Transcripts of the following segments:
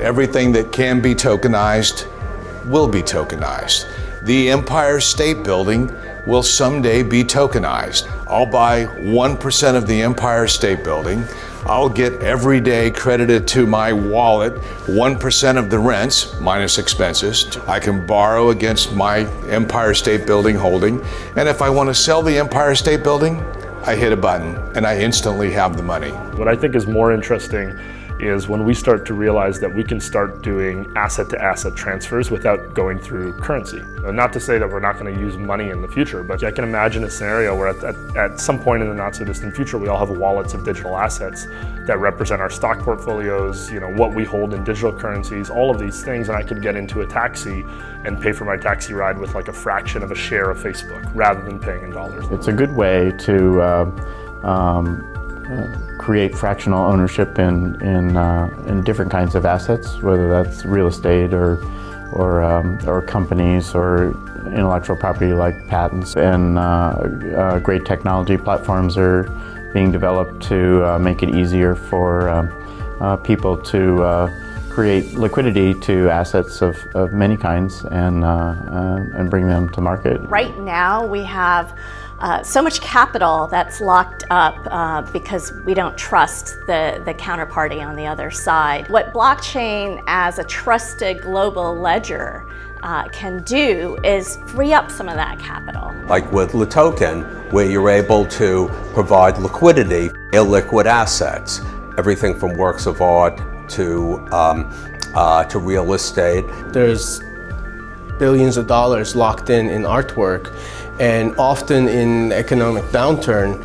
Everything that can be tokenized will be tokenized. The Empire State Building will someday be tokenized. I'll buy 1% of the Empire State Building. I'll get every day credited to my wallet 1% of the rents minus expenses. I can borrow against my Empire State Building holding. And if I want to sell the Empire State Building, I hit a button and I instantly have the money. What I think is more interesting is when we start to realize that we can start doing asset-to-asset transfers without going through currency. Not to say that we're not going to use money in the future, but I can imagine a scenario where at some point in the not-so-distant future, we all have wallets of digital assets that represent our stock portfolios, what we hold in digital currencies, all of these things, and I could get into a taxi and pay for my taxi ride with like a fraction of a share of Facebook rather than paying in dollars. It's a good way to create fractional ownership in different kinds of assets, whether that's real estate or companies or intellectual property like patents. And great technology platforms are being developed to make it easier for people to create liquidity to assets of many kinds and bring them to market. Right now we have so much capital that's locked up because we don't trust the counterparty on the other side. What blockchain as a trusted global ledger can do is free up some of that capital. Like with the token, where you're able to provide liquidity, illiquid assets, everything from works of art to real estate. There's billions of dollars locked in artwork, and often in economic downturn,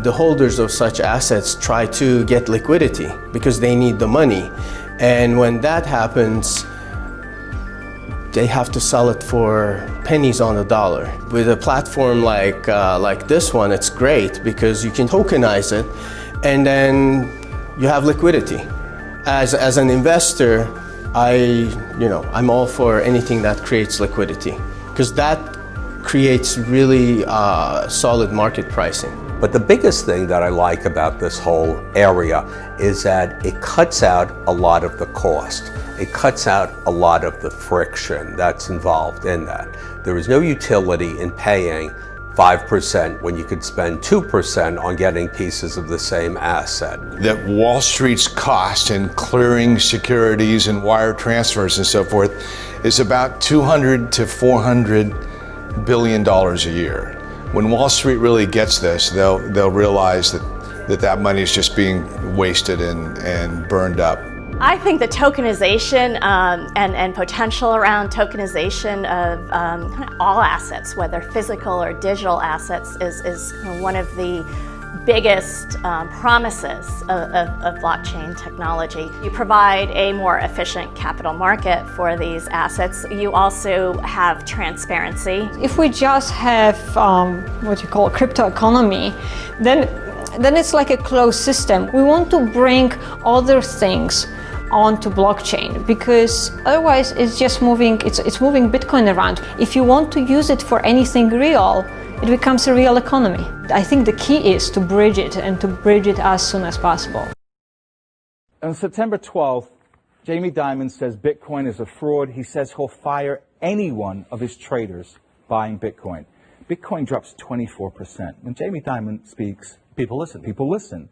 the holders of such assets try to get liquidity because they need the money. And when that happens, they have to sell it for pennies on the dollar. With a platform like this one, it's great because you can tokenize it and then you have liquidity. As an investor, I'm all for anything that creates liquidity because that creates really solid market pricing. But the biggest thing that I like about this whole area is that it cuts out a lot of the cost. It cuts out a lot of the friction that's involved in that. There is no utility in paying 5% when you could spend 2% on getting pieces of the same asset. That Wall Street's cost in clearing securities and wire transfers and so forth is about $200 to $400 billion a year. When Wall Street really gets this, they'll realize that money is just being wasted and burned up. I think the tokenization and potential around tokenization of kind of all assets, whether physical or digital assets, is one of the biggest promises of blockchain technology. You provide a more efficient capital market for these assets. You also have transparency. If we just have what you call a crypto economy, then it's like a closed system. We want to bring other things onto blockchain because otherwise it's just moving Bitcoin around. If you want to use it for anything real, it becomes a real economy. I think the key is to bridge it and to bridge it as soon as possible. On September 12th, Jamie Dimon says Bitcoin is a fraud. He says he'll fire any one of his traders buying Bitcoin. Bitcoin drops 24%. When Jamie Dimon speaks, people listen.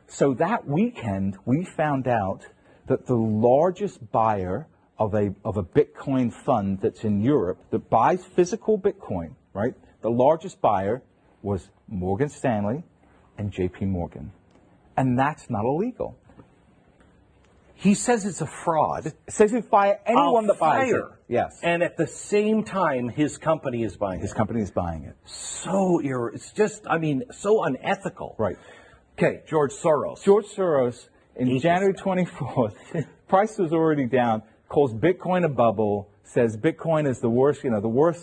So that weekend, we found out that the largest buyer of a Bitcoin fund that's in Europe that buys physical Bitcoin, right? The largest buyer was Morgan Stanley and JP Morgan. And that's not illegal. He says it's a fraud. It says he'll fire anyone that buys it. Yes. And at the same time, his company is buying it. His company is buying it. It's just, so unethical. Right. Okay, George Soros. George Soros, in January 24th, price was already down, calls Bitcoin a bubble, says Bitcoin is the worst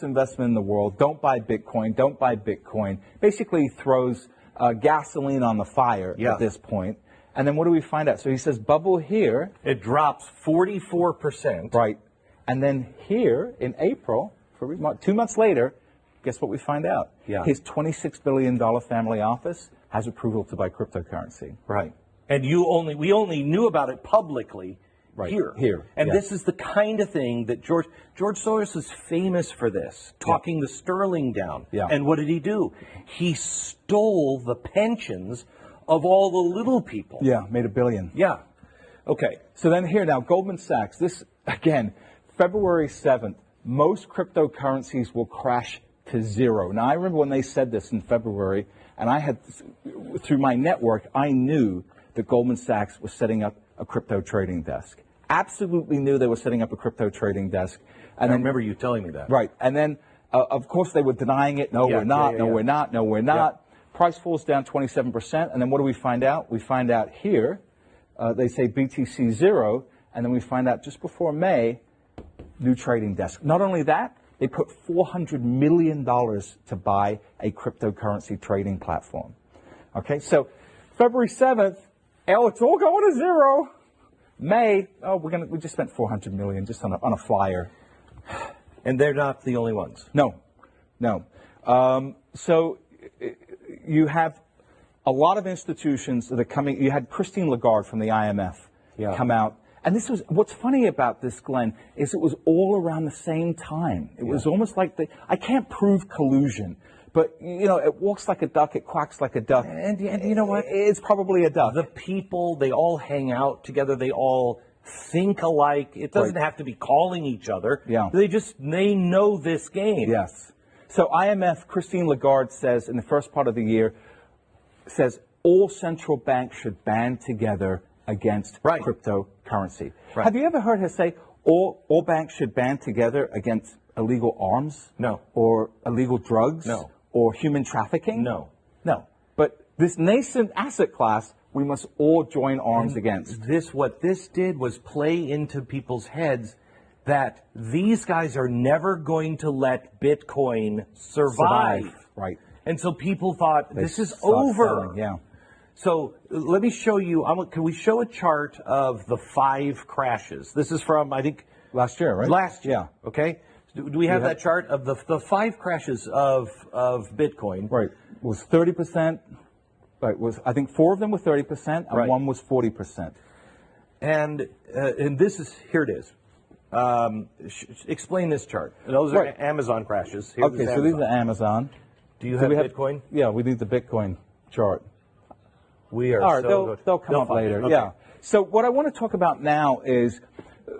investment in the world. Don't buy Bitcoin. Don't buy Bitcoin. Basically throws gasoline on the fire at this point. And then what do we find out? So he says bubble here. It drops 44%. Right. And then here in April, 2 months later, guess what we find out? Yeah. His $26 billion family office has approval to buy cryptocurrency. Right. And we only knew about it publicly Right. Here. And yeah. this is the kind of thing that George Soros is famous for this, talking the sterling down. Yeah. And what did he do? He stole the pensions of all the little people. Yeah, made $1 billion. Yeah. Okay. So then here now, Goldman Sachs, this, again, February 7th, most cryptocurrencies will crash to zero. Now, I remember when they said this in February, and I had, through my network, I knew that Goldman Sachs was setting up a crypto trading desk. Absolutely knew they were setting up a crypto trading desk. And I remember you telling me that. Right. And then, of course, they were denying it. No, we're not. No, we're not. No, we're not. Price falls down 27%. And then what do we find out? We find out here, they say BTC 0. And then we find out just before May, new trading desk. Not only that, they put $400 million to buy a cryptocurrency trading platform. Okay, so February 7th, it's all going to zero. May, we just spent $400 million just on a flyer. And they're not the only ones. No. So you have a lot of institutions that are coming. You had Christine Lagarde from the IMF come out. And this was, what's funny about this, Glenn, is it was all around the same time. It was almost like I can't prove collusion, but, it walks like a duck, it quacks like a duck. And you know what? It's probably a duck. The people, they all hang out together. They all think alike. It doesn't have to be calling each other. Yeah. They know this game. Yes. So IMF, Christine Lagarde says in the first part of the year, says all central banks should band together against cryptocurrency. Right. Have you ever heard her say all banks should band together against illegal arms? No. Or illegal drugs? No. Or human trafficking? No. But this nascent asset class, we must all join arms against. What this did was play into people's heads that these guys are never going to let Bitcoin survive. Right. And so people thought, this is start over. selling, yeah. So let me show you, can we show a chart of the 5 crashes? This is from, I think, last year, right? Last year, yeah. Okay. Do we have that chart of the 5 crashes of Bitcoin? Right. It was 30%. Right. I think 4 of them were 30% and 1 was 40%. And this is, here it is. Explain this chart. Those are Amazon crashes. Okay, so these are Amazon. Do you have Bitcoin? Yeah, we need the Bitcoin chart. We are all right, so good. They'll come up later. Okay. Yeah. So what I want to talk about now is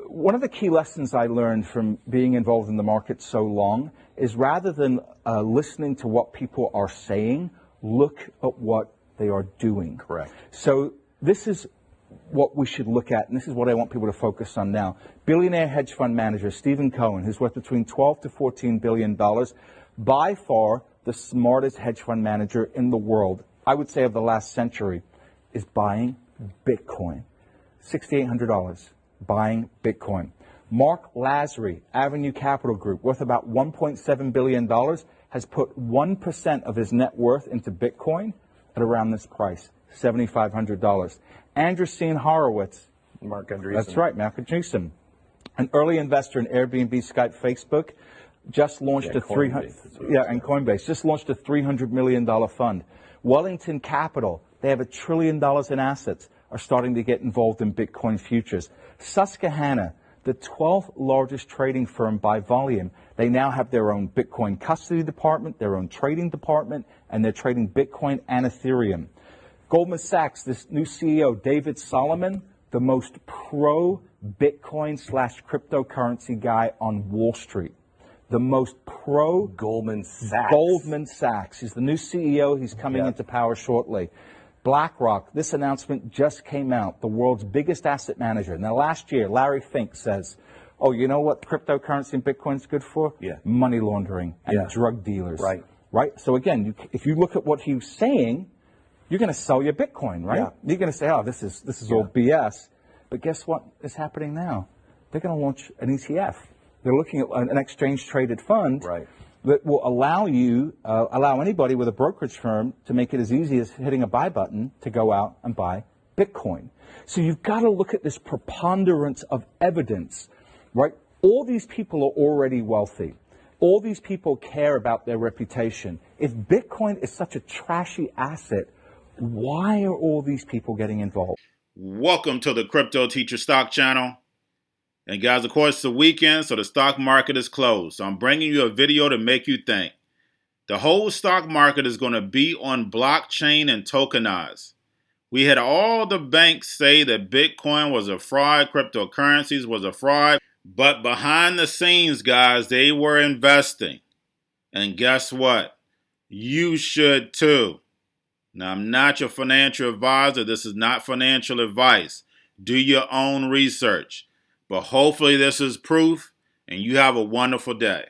one of the key lessons I learned from being involved in the market so long is rather than listening to what people are saying, look at what they are doing. Correct. So this is what we should look at, and this is what I want people to focus on now. Billionaire hedge fund manager Stephen Cohen, who's worth between $12 to $14 billion, by far the smartest hedge fund manager in the world, I would say of the last century, is buying Bitcoin. $6,800, buying Bitcoin. Mark Lazary, Avenue Capital Group, worth about $1.7 billion, has put 1% of his net worth into Bitcoin at around this price, $7,500. Andreessen Horowitz, Mark Andreessen. That's right, Mark Andreessen, an early investor in Airbnb, Skype, Facebook, just launched and Coinbase just launched a $300 million fund. Wellington Capital, they have $1 trillion in assets, are starting to get involved in Bitcoin futures. Susquehanna, the 12th largest trading firm by volume, they now have their own Bitcoin custody department, their own trading department, and they're trading Bitcoin and Ethereum. Goldman Sachs, this new CEO, David Solomon, the most pro-Bitcoin / cryptocurrency guy on Wall Street. The most pro Goldman Sachs. Goldman Sachs. He's the new CEO. He's coming into power shortly. BlackRock, this announcement just came out, the world's biggest asset manager. Now, last year, Larry Fink says, oh, you know what cryptocurrency and Bitcoin's good for? Money laundering and drug dealers. Right? So again, if you look at what he was saying, you're going to sell your Bitcoin, right? You're going to say, oh, this is all BS. But guess what is happening now? They're going to launch an ETF. They're looking at an exchange-traded fund that will allow anybody with a brokerage firm to make it as easy as hitting a buy button to go out and buy Bitcoin. So you've got to look at this preponderance of evidence, right? All these people are already wealthy. All these people care about their reputation. If Bitcoin is such a trashy asset, why are all these people getting involved? Welcome to the Crypto Teacher Stock Channel. And guys, of course, it's the weekend, so the stock market is closed. So I'm bringing you a video to make you think. The whole stock market is going to be on blockchain and tokenized. We had all the banks say that Bitcoin was a fraud, cryptocurrencies was a fraud, but behind the scenes, guys, they were investing. And guess what? You should too. Now, I'm not your financial advisor. This is not financial advice. Do your own research. But hopefully this is proof, and you have a wonderful day.